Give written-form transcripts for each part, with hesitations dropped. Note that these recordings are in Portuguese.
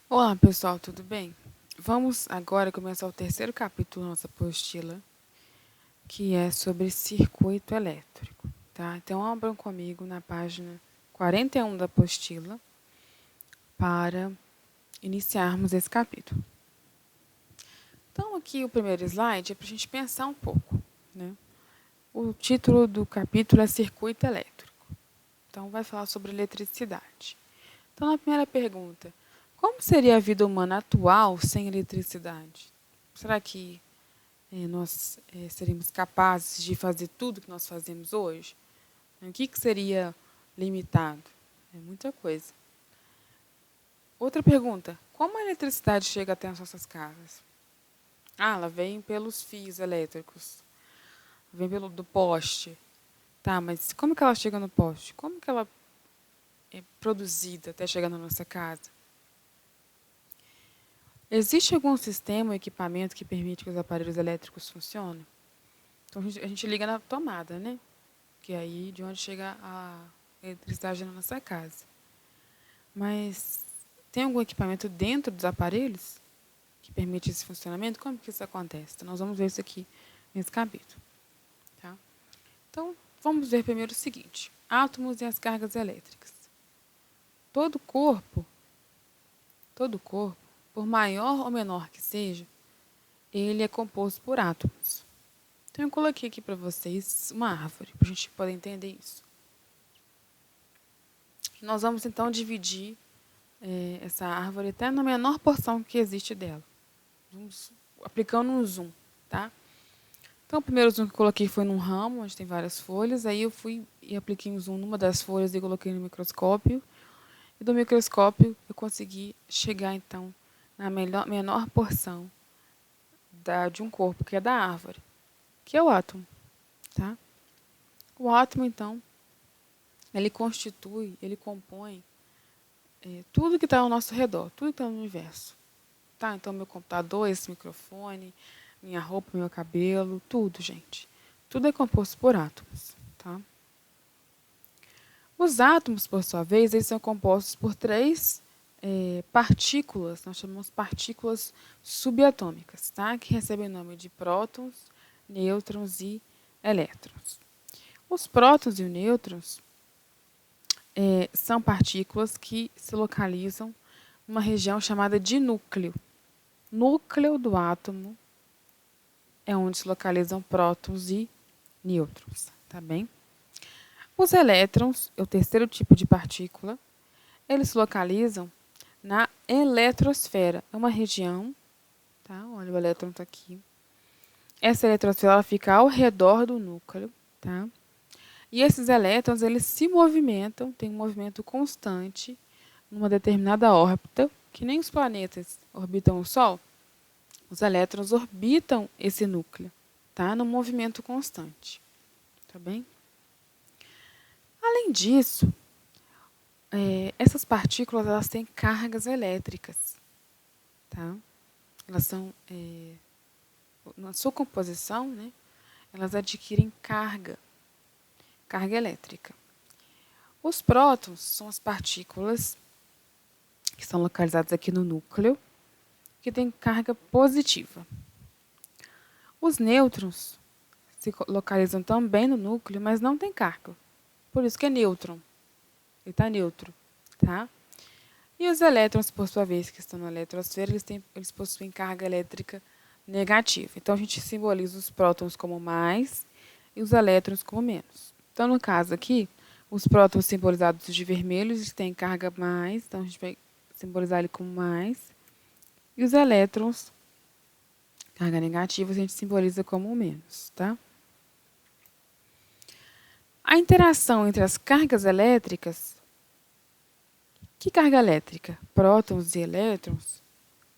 Olá, pessoal, tudo bem? Vamos agora começar o terceiro capítulo da nossa apostila, que é sobre circuito elétrico, tá? Então, abram comigo na página 41 da apostila para iniciarmos esse capítulo. Então, aqui o primeiro slide é para a gente pensar um pouco, né? O título do capítulo é Circuito Elétrico. Então, vai falar sobre eletricidade. Então, na primeira pergunta, como seria a vida humana atual sem eletricidade? Será que nós seríamos capazes de fazer tudo que nós fazemos hoje? O que seria limitado? É muita coisa. Outra pergunta: como a eletricidade chega até as nossas casas? Ah, ela vem pelos fios elétricos, vem do poste. Tá, mas como que ela chega no poste? Como que ela é produzida até chegar na nossa casa? Existe algum sistema ou equipamento que permite que os aparelhos elétricos funcionem? Então a gente liga na tomada, né? Que é aí de onde chega a eletricidade na nossa casa. Mas tem algum equipamento dentro dos aparelhos que permite esse funcionamento? Como que isso acontece? Então, nós vamos ver isso aqui nesse capítulo. Tá? Então, vamos ver primeiro o seguinte: átomos e as cargas elétricas. Todo corpo, todo corpo, por maior ou menor que seja, ele é composto por átomos. Então, eu coloquei aqui para vocês uma árvore, para a gente poder entender isso. Nós vamos, então, dividir essa árvore até na menor porção que existe dela. Vamos aplicando um zoom, tá? Então, o primeiro zoom que eu coloquei foi num ramo, onde tem várias folhas. Aí eu fui e apliquei um zoom numa das folhas e coloquei no microscópio. E do microscópio eu consegui chegar, então, na menor porção de um corpo, que é da árvore, que é o átomo, tá? O átomo, então, ele constitui, ele compõe tudo que está ao nosso redor, tudo que está no universo. Tá? Então, meu computador, esse microfone, minha roupa, meu cabelo, tudo, gente. Tudo é composto por átomos. Tá? Os átomos, por sua vez, eles são compostos por três partículas, nós chamamos partículas subatômicas, tá? Que recebem o nome de prótons, nêutrons e elétrons. Os prótons e os nêutrons são partículas que se localizam numa região chamada de núcleo. Núcleo do átomo é onde se localizam prótons e nêutrons, tá bem? Os elétrons, é o terceiro tipo de partícula, eles se localizam na eletrosfera. É uma região, tá? Olha, o elétron está aqui. Essa eletrosfera ela fica ao redor do núcleo, tá? E esses elétrons, eles se movimentam, tem um movimento constante numa determinada órbita, que nem os planetas orbitam o Sol. Os elétrons orbitam esse núcleo, tá? Num movimento constante, tá bem? Além disso, essas partículas elas têm cargas elétricas, tá? Elas são na sua composição, né? Elas adquirem carga elétrica. Os prótons são as partículas que estão localizadas aqui no núcleo, que têm carga positiva. Os nêutrons se localizam também no núcleo, mas não têm carga. Por isso que é nêutron. Ele está neutro, tá? E os elétrons, por sua vez, que estão na eletrosfera, eles possuem carga elétrica negativa. Então, a gente simboliza os prótons como mais e os elétrons como menos. Então, no caso aqui, os prótons simbolizados de vermelho, eles têm carga mais, então a gente vai simbolizar ele como mais. E os elétrons, carga negativa, a gente simboliza como menos, tá? A interação entre as cargas elétricas. Que carga elétrica? Prótons e elétrons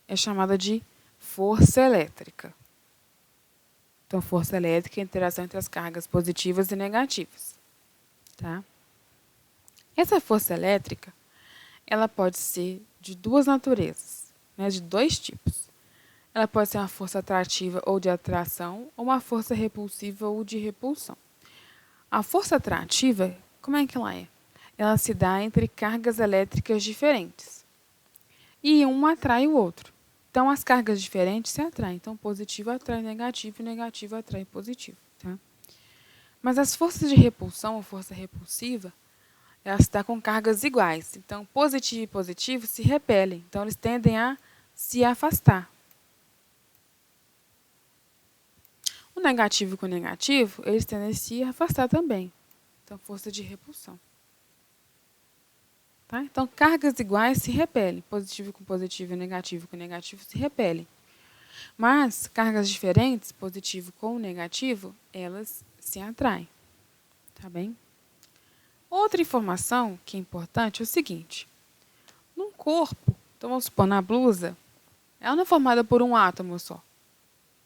é chamada de força elétrica. Então, força elétrica é a interação entre as cargas positivas e negativas. Tá? Essa força elétrica ela pode ser de duas naturezas, né, de dois tipos. Ela pode ser uma força atrativa ou de atração, ou uma força repulsiva ou de repulsão. A força atrativa, como é que ela é? Ela se dá entre cargas elétricas diferentes. e um atrai o outro. Então, as cargas diferentes se atraem. Então, positivo atrai negativo e negativo atrai positivo. Tá? Mas as forças de repulsão, ou força repulsiva, ela está com cargas iguais. Então, positivo e positivo se repelem. Então, eles tendem a se afastar. O negativo com o negativo, eles tendem a se afastar também. Então, força de repulsão. Tá? Então, cargas iguais se repelem. Positivo com positivo e negativo com negativo se repelem. Mas, cargas diferentes, positivo com negativo, elas se atraem. Tá bem? Outra informação que é importante é o seguinte. Num corpo, então vamos supor, na blusa, ela não é formada por um átomo só.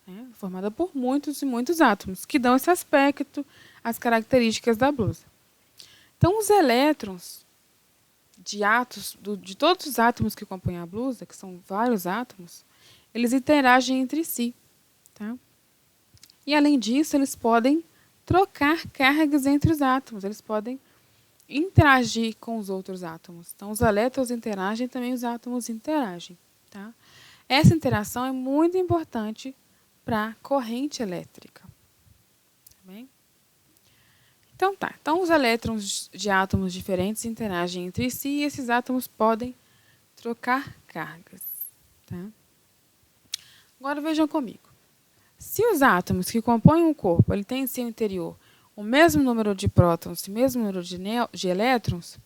É formada por muitos e muitos átomos, que dão esse aspecto, as características da blusa. Então, os elétrons de todos os átomos que compõem a blusa, que são vários átomos, eles interagem entre si. Tá? E, além disso, eles podem trocar cargas entre os átomos, eles podem interagir com os outros átomos. Então, os elétrons interagem, também os átomos interagem. Tá? Essa interação é muito importante para a corrente elétrica. Tá bem? Então, tá. Então, os elétrons de átomos diferentes interagem entre si e esses átomos podem trocar cargas. Tá? Agora, vejam comigo. Se os átomos que compõem um corpo ele têm em seu interior o mesmo número de prótons e o mesmo número de elétrons,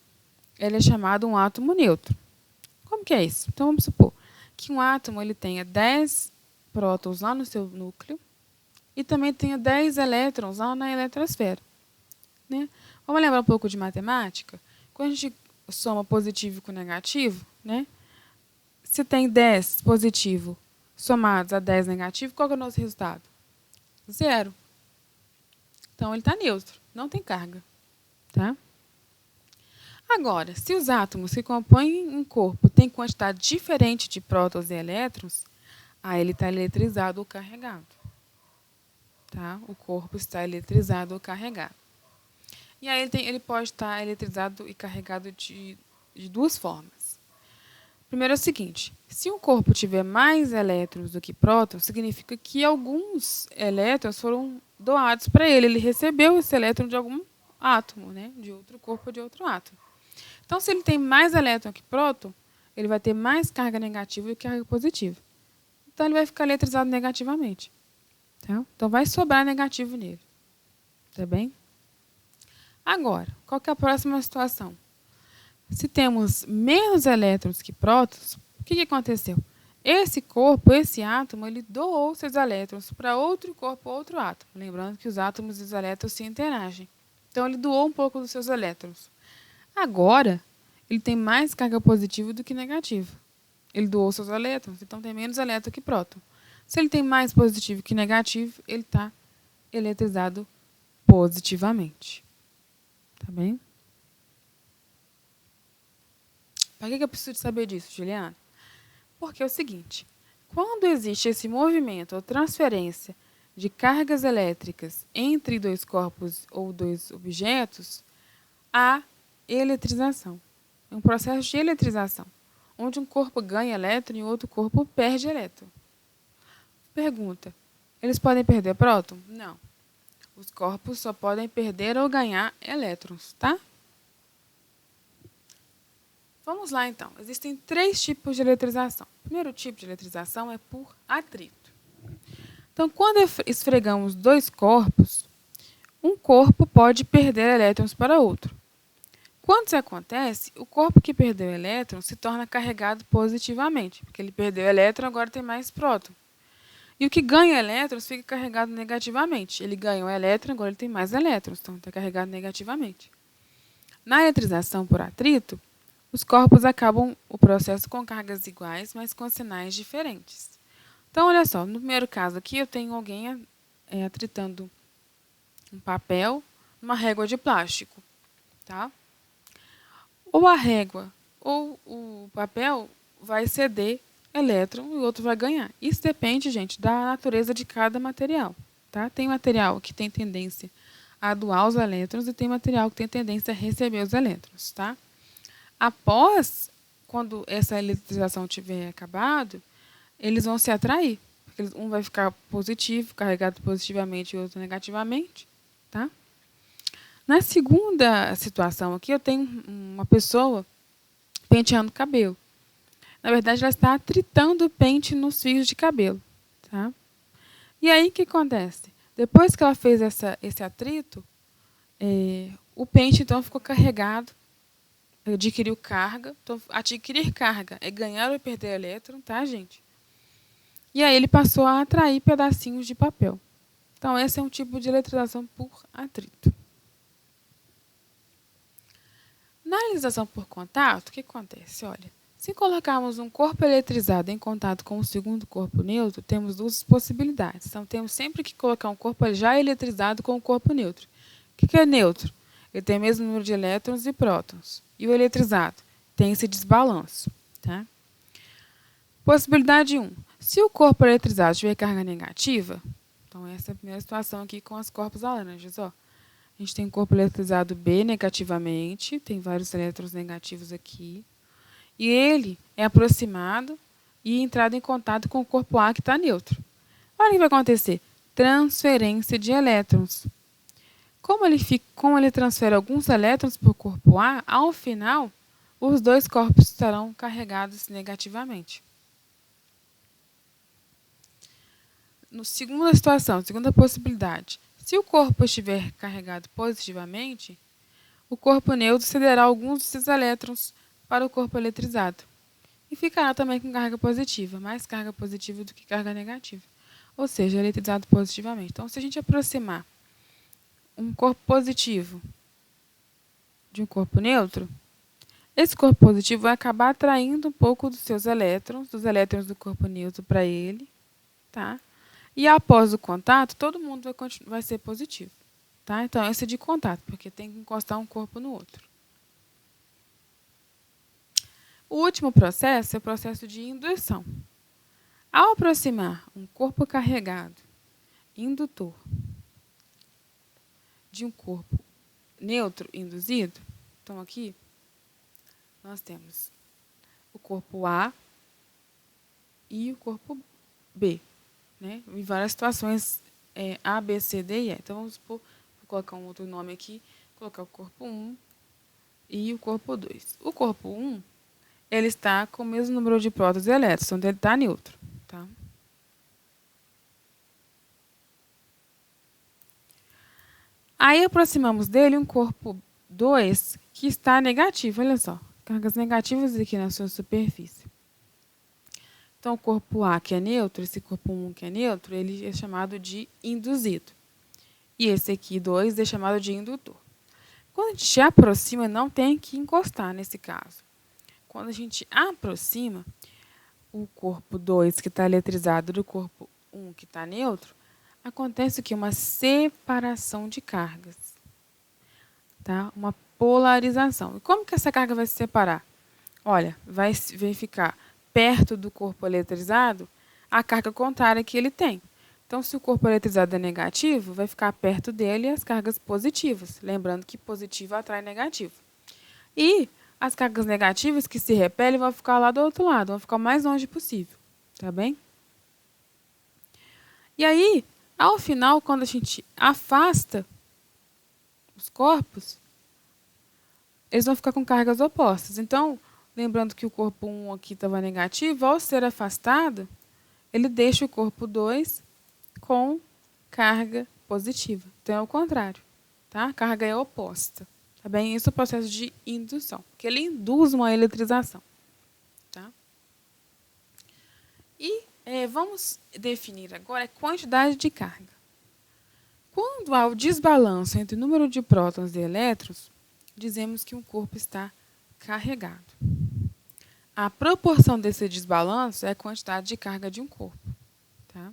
ele é chamado um átomo neutro. Como que é isso? Então, vamos supor que um átomo ele tenha 10 prótons lá no seu núcleo e também tenha 10 elétrons lá na eletrosfera. Né? Vamos lembrar um pouco de matemática? Quando a gente soma positivo com negativo, né? Se tem 10 positivo somados a 10 negativo, qual é o nosso resultado? 0. Então, ele está neutro, não tem carga. Tá? Agora, se os átomos que compõem um corpo têm quantidade diferente de prótons e elétrons, aí ele está eletrizado ou carregado. Tá? O corpo está eletrizado ou carregado. E aí ele pode estar eletrizado e carregado de duas formas. Primeiro é o seguinte, se um corpo tiver mais elétrons do que prótons, significa que alguns elétrons foram doados para ele. Ele recebeu esse elétron de algum átomo, né? De outro corpo ou de outro átomo. Então, se ele tem mais elétron que próton, ele vai ter mais carga negativa do que carga positiva. Então, ele vai ficar eletrizado negativamente. Tá? Então, vai sobrar negativo nele. Tá bem? Agora, qual que é a próxima situação? Se temos menos elétrons que prótons, o que aconteceu? Esse corpo, esse átomo, ele doou seus elétrons para outro corpo, outro átomo. Lembrando que os átomos e os elétrons se interagem. Então, ele doou um pouco dos seus elétrons. Agora, ele tem mais carga positiva do que negativa. Ele doou seus elétrons, então tem menos elétron que próton. Se ele tem mais positivo que negativo, ele está eletrizado positivamente. Tá bem? Para que eu preciso saber disso, Juliana? Porque é o seguinte, quando existe esse movimento ou transferência de cargas elétricas entre dois corpos ou dois objetos, há eletrização. É um processo de eletrização, onde um corpo ganha elétron e o outro corpo perde elétron. Pergunta, eles podem perder próton? Não. Os corpos só podem perder ou ganhar elétrons, tá? Vamos lá, então. Existem 3 tipos de eletrização. O primeiro tipo de eletrização é por atrito. Então, quando esfregamos 2 corpos, um corpo pode perder elétrons para outro. Quando isso acontece, o corpo que perdeu elétron se torna carregado positivamente, porque ele perdeu elétron, agora tem mais próton. E o que ganha elétrons fica carregado negativamente. Ele ganhou elétron, agora ele tem mais elétrons, então está carregado negativamente. Na eletrização por atrito, os corpos acabam o processo com cargas iguais, mas com sinais diferentes. Então, olha só, no primeiro caso aqui, eu tenho alguém atritando um papel numa régua de plástico. Tá? Ou a régua ou o papel vai ceder elétron e o outro vai ganhar. Isso depende, gente, da natureza de cada material. Tá? Tem material que tem tendência a doar os elétrons e tem material que tem tendência a receber os elétrons. Tá? quando essa eletrização tiver acabado, eles vão se atrair. Porque um vai ficar positivo, carregado positivamente, e o outro negativamente. Tá? Na segunda situação aqui, eu tenho uma pessoa penteando o cabelo. Na verdade, ela está atritando o pente nos fios de cabelo. Tá? E aí, o que acontece? Depois que ela fez esse atrito, o pente, então, ficou carregado, adquiriu carga. Então, adquirir carga é ganhar ou perder elétron, tá, gente? E aí ele passou a atrair pedacinhos de papel. Então, esse é um tipo de eletrização por atrito. Na eletrização por contato, o que acontece? Olha, se colocarmos um corpo eletrizado em contato com o segundo corpo neutro, temos duas possibilidades. Então, temos sempre que colocar um corpo já eletrizado com o corpo neutro. O que é neutro? Ele tem o mesmo número de elétrons e prótons. E o eletrizado? Tem esse desbalanço. Tá? Possibilidade 1. Se o corpo eletrizado tiver carga negativa, então essa é a primeira situação aqui com as corpos laranjas. Ó. A gente tem um corpo eletrizado B negativamente, tem vários elétrons negativos aqui. E ele é aproximado e entrado em contato com o corpo A que está neutro. Olha o que vai acontecer. Transferência de elétrons. Como ele transfere alguns elétrons para o corpo A, ao final, os dois corpos estarão carregados negativamente. No segunda situação, segunda possibilidade, se o corpo estiver carregado positivamente, o corpo neutro cederá alguns desses elétrons para o corpo eletrizado. E ficará também com carga positiva, mais carga positiva do que carga negativa. Ou seja, eletrizado positivamente. Então, se a gente aproximar um corpo positivo de um corpo neutro, esse corpo positivo vai acabar atraindo um pouco dos seus elétrons, dos elétrons do corpo neutro para ele. Tá? E após o contato, todo mundo vai ser positivo. Tá? Então, esse é de contato, porque tem que encostar um corpo no outro. O último processo é o processo de indução. Ao aproximar um corpo carregado, indutor, de um corpo neutro induzido, então aqui nós temos o corpo A e o corpo B. Né? Em várias situações, A, B, C, D e E. Então, vamos supor, vou colocar um outro nome aqui, colocar o corpo 1 e o corpo 2. O corpo 1, ele está com o mesmo número de prótons e elétrons, então ele está neutro. Tá? Aí, aproximamos dele um corpo 2 que está negativo, olha só, cargas negativas aqui na sua superfície. Então, o corpo A, que é neutro, esse corpo 1 que é neutro, ele é chamado de induzido. E esse aqui, 2, é chamado de indutor. Quando a gente se aproxima, não tem que encostar nesse caso. Quando a gente aproxima o corpo 2, que está eletrizado, do corpo 1, que está neutro, acontece aqui uma separação de cargas. Tá? Uma polarização. E como que essa carga vai se separar? Olha, vai ficar perto do corpo eletrizado a carga contrária que ele tem. Então, se o corpo eletrizado é negativo, vai ficar perto dele as cargas positivas. Lembrando que positivo atrai negativo. E as cargas negativas que se repelem vão ficar lá do outro lado, vão ficar o mais longe possível. Tá bem? E aí, ao final, quando a gente afasta os corpos, eles vão ficar com cargas opostas. Então, lembrando que o corpo 1 aqui estava negativo, ao ser afastado, ele deixa o corpo 2 com carga positiva. Então, é o contrário. Tá? A carga é oposta. Tá bem? Esse é o processo de indução, que ele induz uma eletrização. Tá? E vamos definir agora a quantidade de carga. Quando há o desbalanço entre o número de prótons e elétrons, dizemos que um corpo está carregado. A proporção desse desbalanço é a quantidade de carga de um corpo. Tá?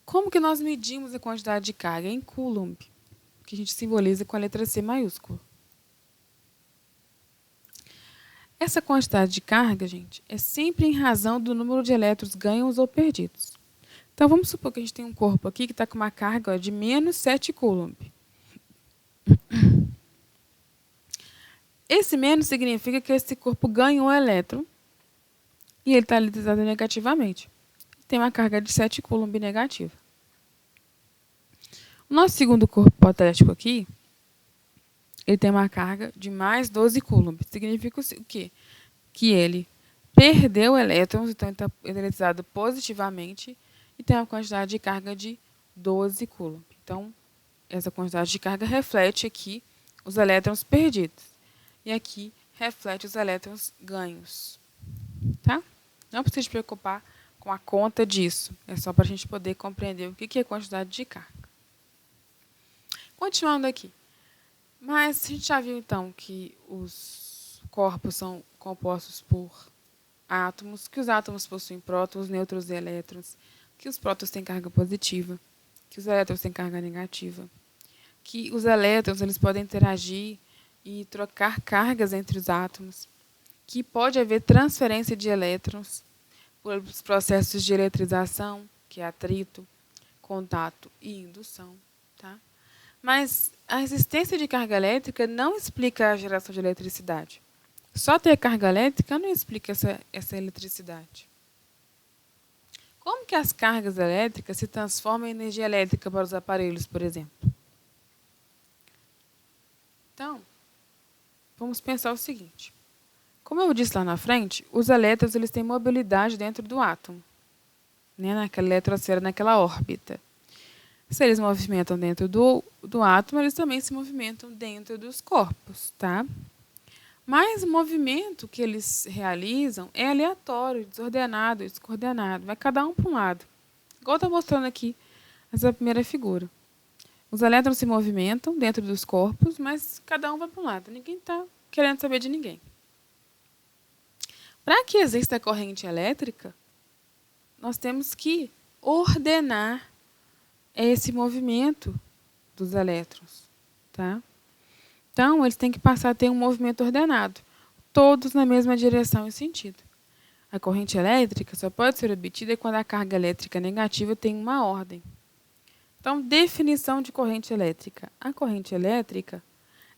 Como que nós medimos a quantidade de carga? Em Coulomb, que a gente simboliza com a letra C maiúscula. Essa quantidade de carga, gente, é sempre em razão do número de elétrons ganhos ou perdidos. Então, vamos supor que a gente tem um corpo aqui que está com uma carga de menos 7 Coulomb. Esse menos significa que esse corpo ganha um elétron e ele está eletrizado negativamente. Tem uma carga de 7 coulomb negativa. O nosso segundo corpo hipotético aqui, ele tem uma carga de mais 12 coulomb. Significa o quê? Que ele perdeu elétrons, então ele está eletrizado positivamente e tem uma quantidade de carga de 12 coulomb. Então, essa quantidade de carga reflete aqui os elétrons perdidos. E aqui reflete os elétrons ganhos. Tá? Não precisa se preocupar com a conta disso. É só para a gente poder compreender o que é quantidade de carga. Continuando aqui. Mas a gente já viu, então, que os corpos são compostos por átomos, que os átomos possuem prótons, nêutrons e elétrons, que os prótons têm carga positiva, que os elétrons têm carga negativa, que os elétrons eles podem interagir e trocar cargas entre os átomos, que pode haver transferência de elétrons por processos de eletrização, que é atrito, contato e indução. Tá? Mas a existência de carga elétrica não explica a geração de eletricidade. Só ter carga elétrica não explica essa eletricidade. Como que as cargas elétricas se transformam em energia elétrica para os aparelhos, por exemplo? Então, vamos pensar o seguinte. Como eu disse lá na frente, os elétrons eles têm mobilidade dentro do átomo, né, naquela eletrosfera, naquela órbita. Se eles movimentam dentro do átomo, eles também se movimentam dentro dos corpos. Tá? Mas o movimento que eles realizam é aleatório, desordenado, descoordenado. Vai cada um para um lado. Igual está mostrando aqui essa primeira figura. Os elétrons se movimentam dentro dos corpos, mas cada um vai para um lado. Ninguém está querendo saber de ninguém. Para que exista a corrente elétrica, nós temos que ordenar esse movimento dos elétrons. Tá? Então, eles têm que passar a ter um movimento ordenado, todos na mesma direção e sentido. A corrente elétrica só pode ser obtida quando a carga elétrica negativa tem uma ordem. Então, definição de corrente elétrica. A corrente elétrica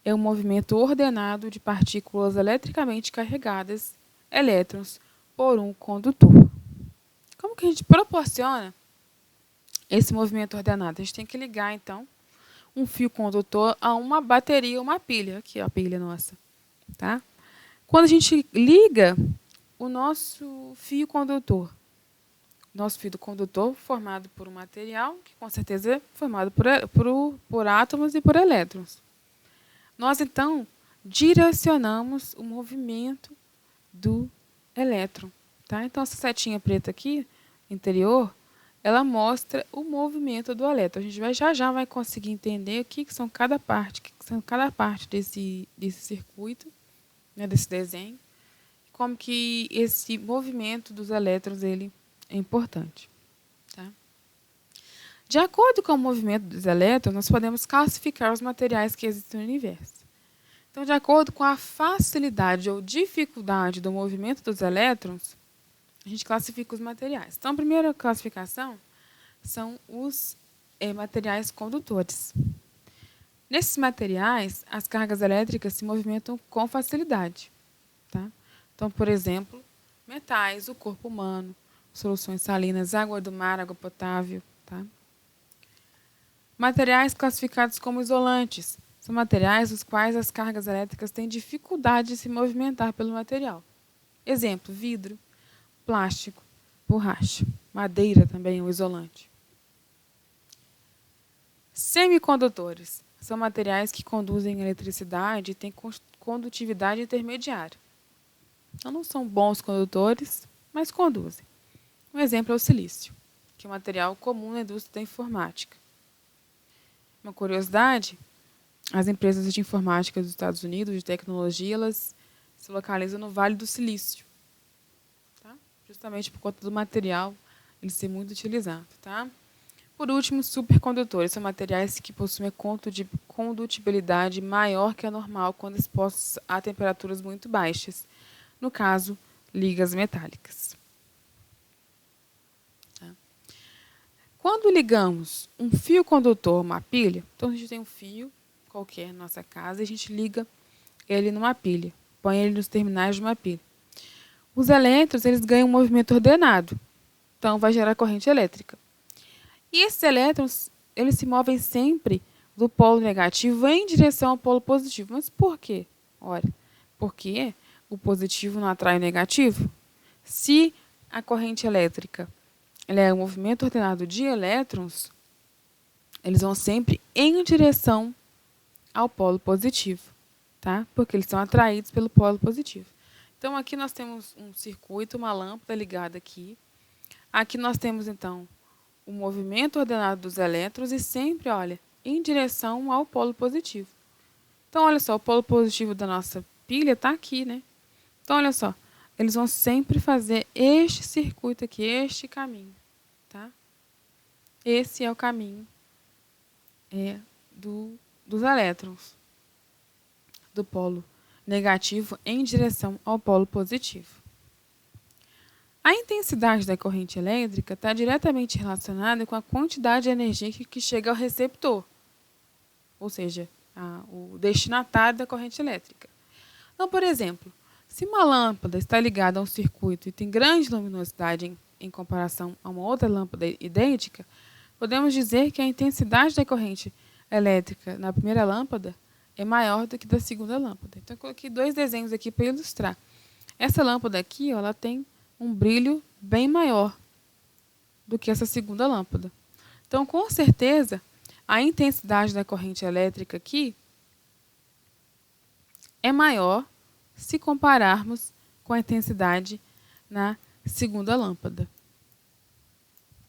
é um movimento ordenado de partículas eletricamente carregadas, elétrons, por um condutor. Como que a gente proporciona esse movimento ordenado? A gente tem que ligar, então, um fio condutor a uma bateria, uma pilha. Aqui, ó, a pilha nossa. Tá? Quando a gente liga o nosso fio condutor, formado por um material, que com certeza é formado por átomos e por elétrons. Nós, então, direcionamos o movimento do elétron. Tá? Então, essa setinha preta aqui, interior, ela mostra o movimento do elétron. A gente já vai conseguir entender o que são cada parte, desse circuito, né, desse desenho, como que esse movimento dos elétrons ele é importante. Tá? De acordo com o movimento dos elétrons, nós podemos classificar os materiais que existem no universo. Então, de acordo com a facilidade ou dificuldade do movimento dos elétrons, a gente classifica os materiais. Então, a primeira classificação são os materiais condutores. Nesses materiais, as cargas elétricas se movimentam com facilidade. Tá? Então, por exemplo, metais, o corpo humano, soluções salinas, água do mar, água potável. Tá? Materiais classificados como isolantes são materiais nos quais as cargas elétricas têm dificuldade de se movimentar pelo material. Exemplo, vidro, plástico, borracha, madeira também é um isolante. Semicondutores são materiais que conduzem eletricidade e têm condutividade intermediária. Então, não são bons condutores, mas conduzem. Um exemplo é o silício, que é um material comum na indústria da informática. Uma curiosidade, as empresas de informática dos Estados Unidos, de tecnologia, elas se localizam no Vale do Silício. Tá? Justamente por conta do material ele ser muito utilizado. Tá? Por último, supercondutores são materiais que possuem condutibilidade maior que a normal quando expostos a temperaturas muito baixas. No caso, ligas metálicas. Tá? Quando ligamos um fio condutor a uma pilha, então a gente tem um fio qualquer na nossa casa e a gente liga ele numa pilha, põe ele nos terminais de uma pilha. Os elétrons, eles ganham um movimento ordenado, então vai gerar corrente elétrica. E esses elétrons, eles se movem sempre do polo negativo em direção ao polo positivo. Mas por quê? Olha, porque o positivo não atrai o negativo. Se a corrente elétrica ela é um movimento ordenado de elétrons, eles vão sempre em direção ao polo positivo, tá? Porque eles são atraídos pelo polo positivo. Então, aqui nós temos um circuito, uma lâmpada ligada aqui. Aqui nós temos, então, o movimento ordenado dos elétrons e sempre, olha, em direção ao polo positivo. Então, olha só, o polo positivo da nossa pilha está aqui, né? Então, olha só, eles vão sempre fazer este circuito aqui, este caminho, tá? Esse é o caminho dos elétrons, do polo negativo em direção ao polo positivo. A intensidade da corrente elétrica está diretamente relacionada com a quantidade de energia que chega ao receptor, ou seja, o destinatário da corrente elétrica. Então, por exemplo, se uma lâmpada está ligada a um circuito e tem grande luminosidade em comparação a uma outra lâmpada idêntica, podemos dizer que a intensidade da corrente elétrica na primeira lâmpada é maior do que da segunda lâmpada. Então, eu coloquei dois desenhos aqui para ilustrar. Essa lâmpada aqui, ó, ela tem um brilho bem maior do que essa segunda lâmpada. Então, com certeza, a intensidade da corrente elétrica aqui é maior se compararmos com a intensidade na segunda lâmpada.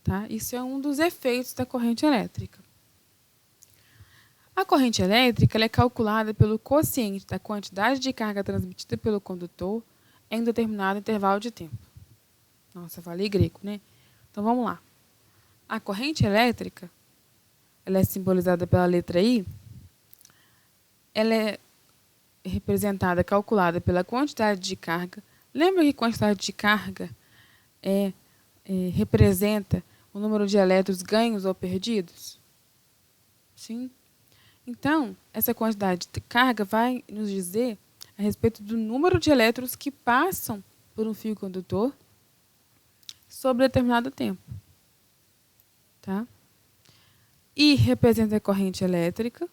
Tá? Isso é um dos efeitos da corrente elétrica. A corrente elétrica ela é calculada pelo quociente da quantidade de carga transmitida pelo condutor em um determinado intervalo de tempo. Nossa, falei grego, né? Então, vamos lá. A corrente elétrica, ela é simbolizada pela letra I. Ela é representada, calculada pela quantidade de carga. Lembra que quantidade de carga representa o número de elétrons ganhos ou perdidos? Sim. Então, essa quantidade de carga vai nos dizer a respeito do número de elétrons que passam por um fio condutor sobre determinado tempo. Tá? I representa a corrente elétrica.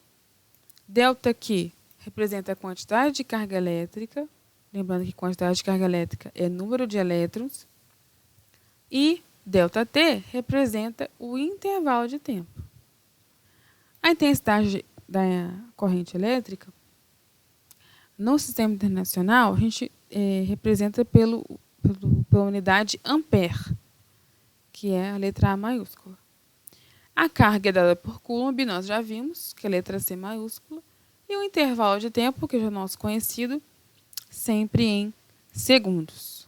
ΔQ representa a quantidade de carga elétrica. Lembrando que quantidade de carga elétrica é número de elétrons. E ΔT representa o intervalo de tempo. A intensidade da corrente elétrica, no sistema internacional, a gente representa pela unidade ampere, que é a letra A maiúscula. A carga é dada por Coulomb, nós já vimos, que é a letra C maiúscula, e o intervalo de tempo, que já é nosso conhecido, sempre em segundos.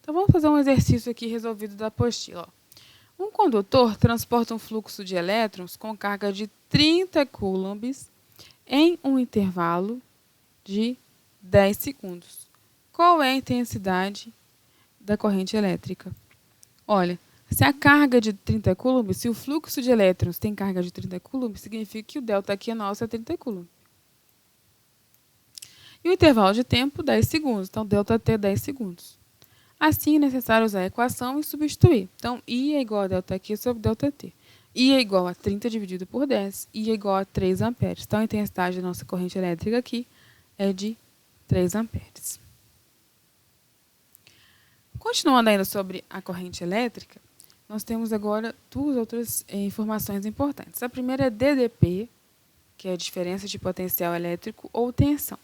Então, vamos fazer um exercício aqui resolvido da apostila. Um condutor transporta um fluxo de elétrons com carga de 30 coulombs em um intervalo de 10 segundos. Qual é a intensidade da corrente elétrica? Olha, se a carga de 30 coulombs, se o fluxo de elétrons tem carga de 30 coulombs, significa que o delta aqui nosso é 30 coulombs. E o intervalo de tempo, 10 segundos. Então, delta T, 10 segundos. Assim, é necessário usar a equação e substituir. Então, I é igual a ΔQ sobre ΔT. I é igual a 30 dividido por 10. I é igual a 3 amperes. Então, a intensidade da nossa corrente elétrica aqui é de 3 amperes. Continuando ainda sobre a corrente elétrica, nós temos agora duas outras informações importantes. A primeira é DDP, que é a diferença de potencial elétrico ou tensão.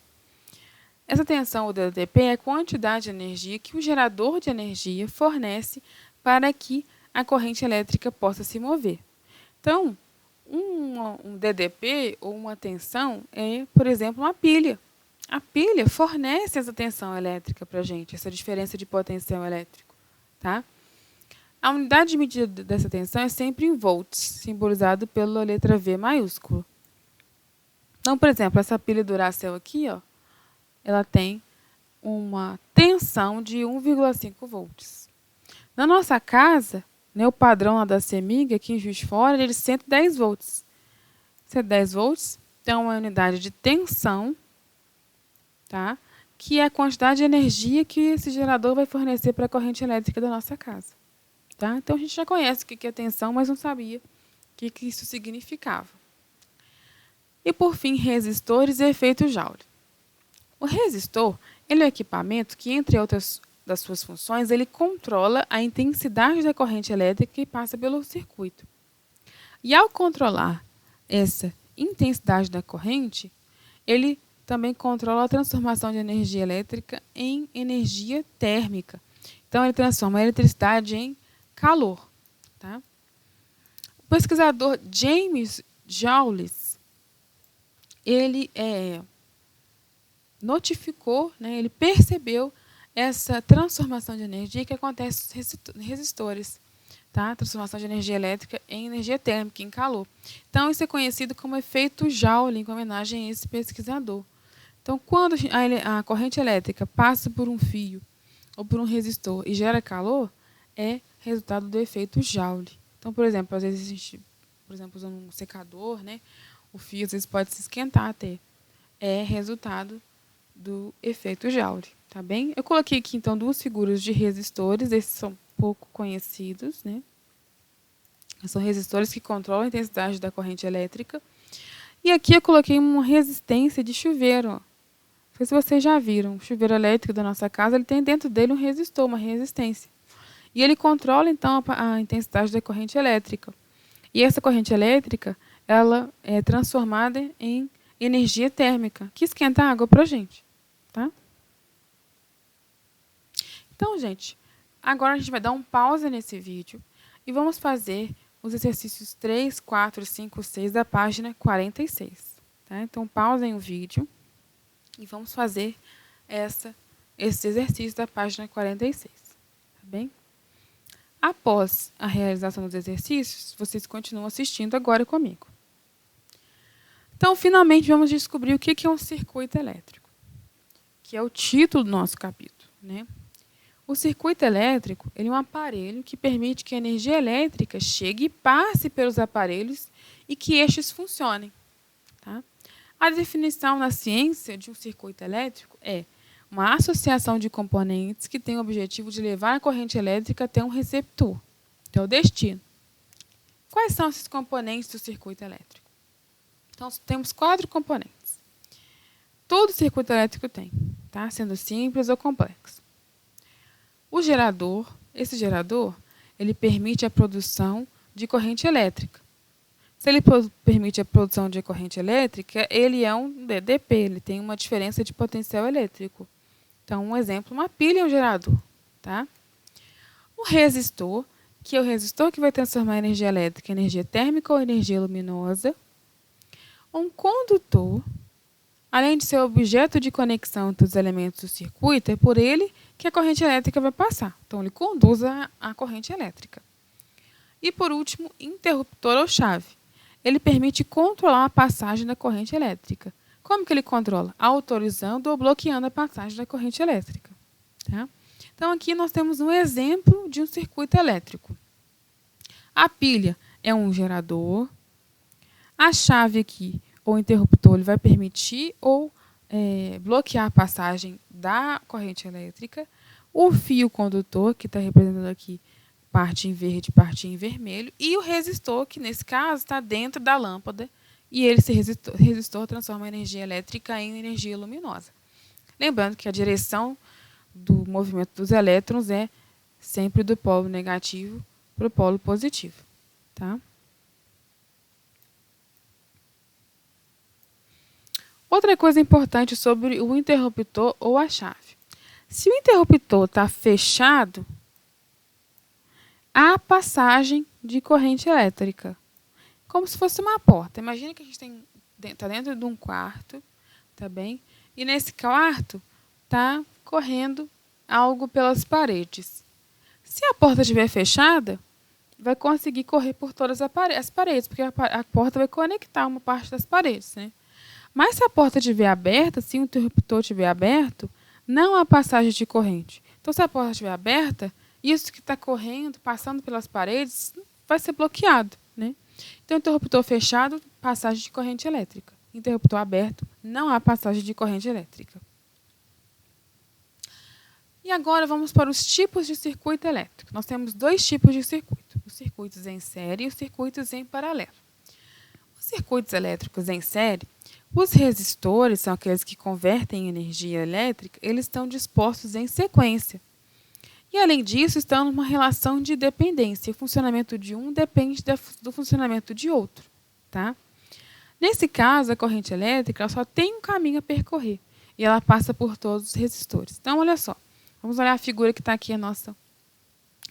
Essa tensão, ou DDP, é a quantidade de energia que o gerador de energia fornece para que a corrente elétrica possa se mover. Então, um DDP ou uma tensão é, por exemplo, uma pilha. A pilha fornece essa tensão elétrica para a gente, essa diferença de potencial elétrico. Tá? A unidade de medida dessa tensão é sempre em volts, simbolizado pela letra V maiúscula. Então, por exemplo, essa pilha Duracell aqui, ó, ela tem uma tensão de 1,5 volts. Na nossa casa, né, o padrão lá da CEMIG, aqui em Juiz de Fora, ele é de 110 volts. 110 volts, então, é uma unidade de tensão tá? Que é a quantidade de energia que esse gerador vai fornecer para a corrente elétrica da nossa casa. Tá? Então, a gente já conhece o que é tensão, mas não sabia o que isso significava. E, por fim, resistores e efeito Joule. O resistor ele é um equipamento que, entre outras das suas funções, ele controla a intensidade da corrente elétrica que passa pelo circuito. E, ao controlar essa intensidade da corrente, ele também controla a transformação de energia elétrica em energia térmica. Então, ele transforma a eletricidade em calor. Tá? O pesquisador James Joule, ele notificou, né, ele percebeu essa transformação de energia que acontece nos resistores. Tá? Transformação de energia elétrica em energia térmica, em calor. Então, isso é conhecido como efeito Joule, em homenagem a esse pesquisador. Então, quando a corrente elétrica passa por um fio ou por um resistor e gera calor, é resultado do efeito Joule. Então, por exemplo, às vezes a gente, usando um secador, né, o fio às vezes pode se esquentar até. É resultado do efeito Joule, tá bem? Eu coloquei aqui, então, duas figuras de resistores, esses são pouco conhecidos, né? São resistores que controlam a intensidade da corrente elétrica. E aqui eu coloquei uma resistência de chuveiro. Ó. Não sei se vocês já viram, o chuveiro elétrico da nossa casa, ele tem dentro dele um resistor, uma resistência. E ele controla, então, a intensidade da corrente elétrica. E essa corrente elétrica, ela é transformada em energia térmica, que esquenta a água para a gente. Tá? Então, gente, agora a gente vai dar um pausa nesse vídeo e vamos fazer os exercícios 3, 4, 5, 6 da página 46. Tá? Então, pausem o vídeo e vamos fazer esse exercício da página 46. Tá bem? Após a realização dos exercícios, vocês continuam assistindo agora comigo. Então, finalmente, vamos descobrir o que é um circuito elétrico, que é o título do nosso capítulo, né? O circuito elétrico ele é um aparelho que permite que a energia elétrica chegue e passe pelos aparelhos e que estes funcionem. Tá? A definição na ciência de um circuito elétrico é uma associação de componentes que tem o objetivo de levar a corrente elétrica até um receptor, até o destino. Quais são esses componentes do circuito elétrico? Então, temos 4 componentes. Todo circuito elétrico tem, tá? Sendo simples ou complexo. O gerador, esse gerador, ele permite a produção de corrente elétrica. Se ele permite a produção de corrente elétrica, ele é um DDP, ele tem uma diferença de potencial elétrico. Então, um exemplo, uma pilha é um gerador. Tá? O resistor, que é o resistor que vai transformar a energia elétrica em energia térmica ou energia luminosa. Um condutor, além de ser o objeto de conexão entre os elementos do circuito, é por ele que a corrente elétrica vai passar. Então, ele conduz a corrente elétrica. E, por último, interruptor ou chave. Ele permite controlar a passagem da corrente elétrica. Como que ele controla? Autorizando ou bloqueando a passagem da corrente elétrica. Tá? Então, aqui nós temos um exemplo de um circuito elétrico. A pilha é um gerador. A chave aqui, ou interruptor, ele vai permitir ou bloquear a passagem da corrente elétrica. O fio condutor, que está representando aqui parte em verde e parte em vermelho. E o resistor, que nesse caso está dentro da lâmpada. E esse resistor transforma a energia elétrica em energia luminosa. Lembrando que a direção do movimento dos elétrons é sempre do polo negativo para o polo positivo. Tá? Outra coisa importante sobre o interruptor ou a chave. Se o interruptor está fechado, há passagem de corrente elétrica. Como se fosse uma porta. Imagina que a gente está dentro de um quarto, tá bem? E nesse quarto está correndo algo pelas paredes. Se a porta estiver fechada, vai conseguir correr por todas as paredes, porque a porta vai conectar uma parte das paredes, né? Mas se a porta estiver aberta, se o interruptor estiver aberto, não há passagem de corrente. Então, se a porta estiver aberta, isso que está correndo, passando pelas paredes, vai ser bloqueado. Né? Então, interruptor fechado, passagem de corrente elétrica. Interruptor aberto, não há passagem de corrente elétrica. E agora vamos para os tipos de circuito elétrico. Nós temos dois tipos de circuito, os circuitos em série e os circuitos em paralelo. Os circuitos elétricos em série, os resistores, são aqueles que convertem em energia elétrica, eles estão dispostos em sequência. E, além disso, estão numa relação de dependência. O funcionamento de um depende do funcionamento de outro. Tá? Nesse caso, a corrente elétrica ela só tem um caminho a percorrer. E ela passa por todos os resistores. Então, olha só. Vamos olhar a figura que está aqui à nossa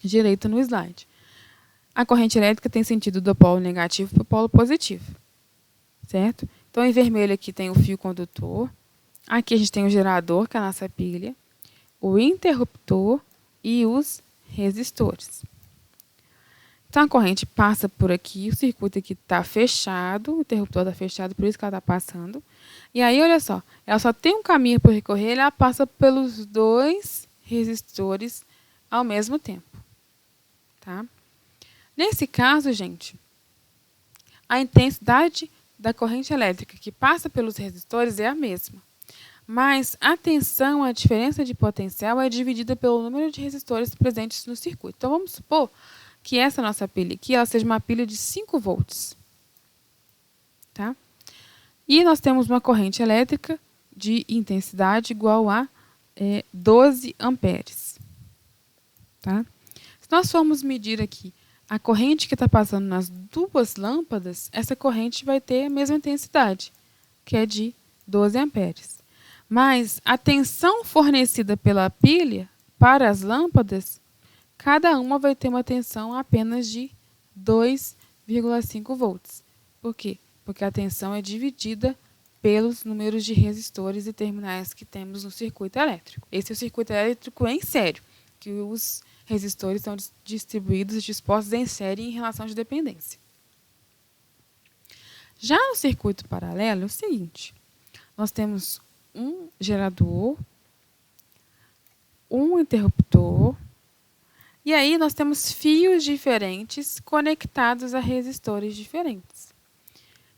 direita no slide. A corrente elétrica tem sentido do polo negativo para o polo positivo. Certo? Então, em vermelho aqui tem o fio condutor. Aqui a gente tem o gerador, que é a nossa pilha. O interruptor e os resistores. Então, a corrente passa por aqui, o circuito aqui está fechado, o interruptor está fechado, por isso que ela está passando. E aí, olha só, ela só tem um caminho para percorrer, ela passa pelos dois resistores ao mesmo tempo. Tá? Nesse caso, gente, a intensidade da corrente elétrica que passa pelos resistores é a mesma. Mas a tensão, a diferença de potencial, é dividida pelo número de resistores presentes no circuito. Então, vamos supor que essa nossa pilha aqui ela seja uma pilha de 5 volts. Tá? E nós temos uma corrente elétrica de intensidade igual a 12 amperes. Tá? Se nós formos medir aqui a corrente que está passando nas duas lâmpadas, essa corrente vai ter a mesma intensidade, que é de 12 amperes. Mas a tensão fornecida pela pilha para as lâmpadas, cada uma vai ter uma tensão apenas de 2,5 volts. Por quê? Porque a tensão é dividida pelos números de resistores e terminais que temos no circuito elétrico. Esse é o circuito elétrico em série, que os resistores são distribuídos, dispostos em série em relação de dependência. Já no circuito paralelo é o seguinte, nós temos um gerador, um interruptor, e aí nós temos fios diferentes conectados a resistores diferentes.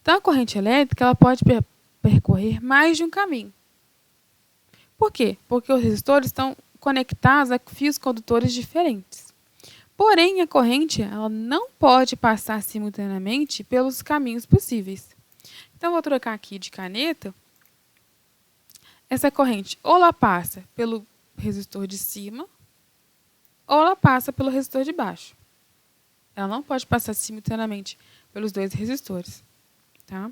Então, a corrente elétrica ela pode percorrer mais de um caminho. Por quê? Porque os resistores estão conectados a fios condutores diferentes. Porém, a corrente ela não pode passar simultaneamente pelos caminhos possíveis. Então, vou trocar aqui de caneta. Essa corrente ou ela passa pelo resistor de cima ou ela passa pelo resistor de baixo. Ela não pode passar simultaneamente pelos dois resistores. Tá?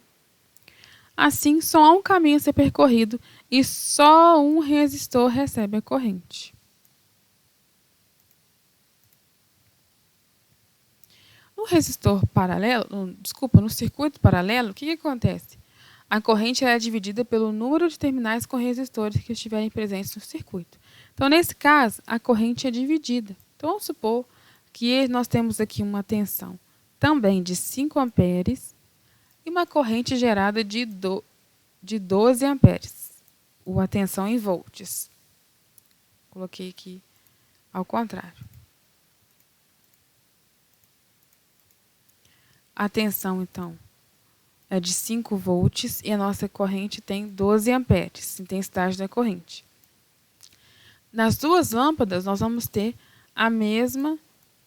Assim, só há um caminho a ser percorrido e só um resistor recebe a corrente. No resistor paralelo, no circuito paralelo, o que acontece? A corrente é dividida pelo número de terminais com resistores que estiverem presentes no circuito. Então, nesse caso, a corrente é dividida. Então, vamos supor que nós temos aqui uma tensão também de 5 amperes e uma corrente gerada de 12 amperes. A tensão em volts. Coloquei aqui ao contrário. A tensão, então, é de 5 volts e a nossa corrente tem 12 amperes, intensidade da corrente. Nas duas lâmpadas, nós vamos ter a mesma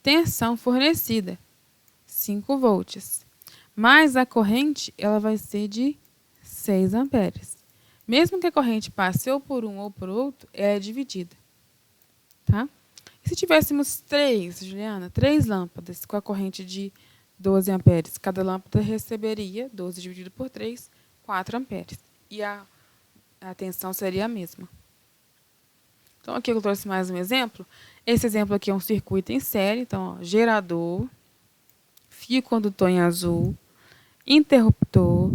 tensão fornecida, 5 volts. Mas a corrente ela vai ser de 6 amperes. Mesmo que a corrente passe ou por um ou por outro, ela é dividida. Tá? E se tivéssemos três lâmpadas com a corrente de 12 amperes, cada lâmpada receberia 12 dividido por 3, 4 amperes. E a tensão seria a mesma. Então, aqui eu trouxe mais um exemplo. Esse exemplo aqui é um circuito em série. Então, ó, gerador, fio condutor em azul, interruptor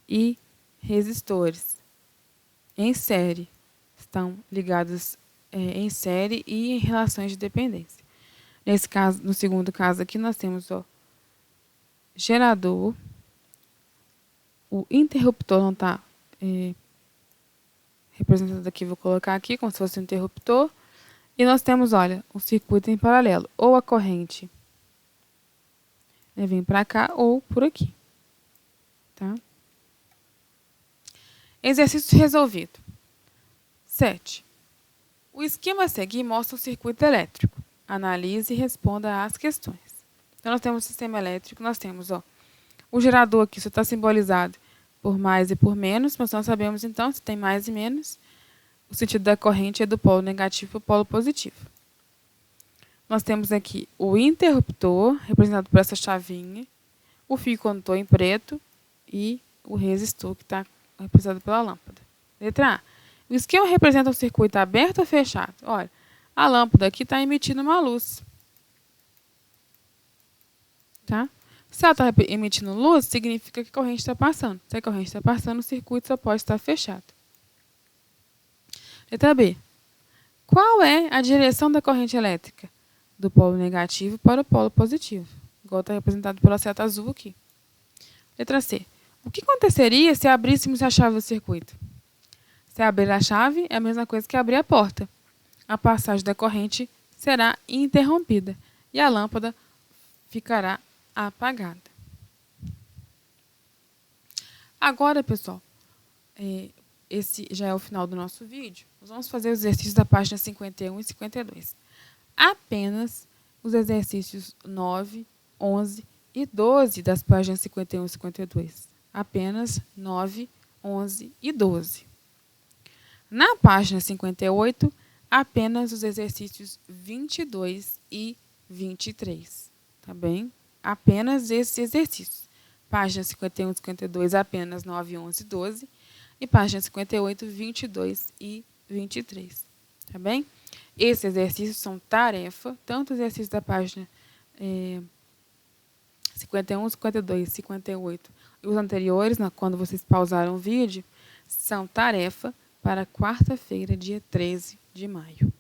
e resistores em série. Estão ligados em série e em relações de dependência. Nesse caso, no segundo caso aqui, nós temos gerador, o interruptor não está representado aqui, vou colocar aqui como se fosse um interruptor, e nós temos, olha, um circuito em paralelo, ou a corrente vem para cá ou por aqui. Tá? Exercício resolvido. 7. O esquema a seguir mostra o circuito elétrico. Analise e responda às questões. Então, nós temos o sistema elétrico, nós temos o gerador aqui, só está simbolizado por mais e por menos, mas nós sabemos, então, se tem mais e menos, o sentido da corrente é do polo negativo para o polo positivo. Nós temos aqui o interruptor, representado por essa chavinha, o fio condutor em preto e o resistor, que está representado pela lâmpada. Letra A. O esquema representa um circuito aberto ou fechado? Olha, a lâmpada aqui está emitindo uma luz. Tá? Se ela está emitindo luz, significa que a corrente está passando. Se a corrente está passando, o circuito só pode estar fechado. Letra B. Qual é a direção da corrente elétrica? Do polo negativo para o polo positivo, igual está representado pela seta azul aqui. Letra C. O que aconteceria se abríssemos a chave do circuito? Se abrir a chave, é a mesma coisa que abrir a porta. A passagem da corrente será interrompida e a lâmpada ficará apagada. Agora, pessoal, esse já é o final do nosso vídeo. Nós vamos fazer os exercícios da página 51 e 52. Apenas os exercícios 9, 11 e 12 das páginas 51 e 52. Apenas 9, 11 e 12. Na página 58, apenas os exercícios 22 e 23. Tá bem? Apenas esses exercícios. Página 51 e 52, apenas 9, 11 e 12. E página 58, 22 e 23. Tá bem? Esses exercícios são tarefa, tanto os exercícios da página 51, 52, 58 e os anteriores, quando vocês pausaram o vídeo, são tarefa para quarta-feira, dia 13 de maio.